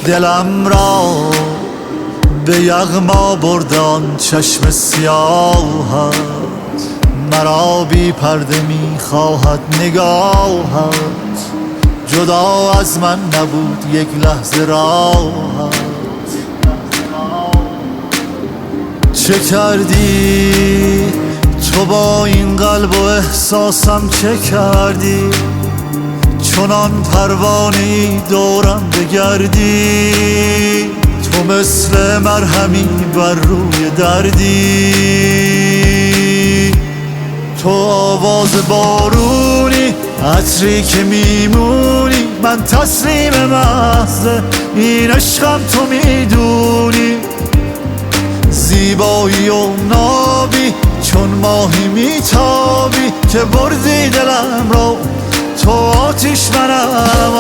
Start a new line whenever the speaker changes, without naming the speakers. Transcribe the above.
دلم را به یغما بردان چشم سیاهت، مرا بی پرده می خواهد نگاهت، جدا از من نبود یک لحظه راحت. چه کردی تو با این قلب و احساسم، چه کردی چنان پروانه‌ای دورم بگردی، تو مثل مرهمی بر روی دردی، تو آواز بارونی عطری که میمونی، من تسلیم محض این عشقم تو میدونی، زیبایی و نابی چون ماهی میتابی که بردی دلم رو، تو آتیش منم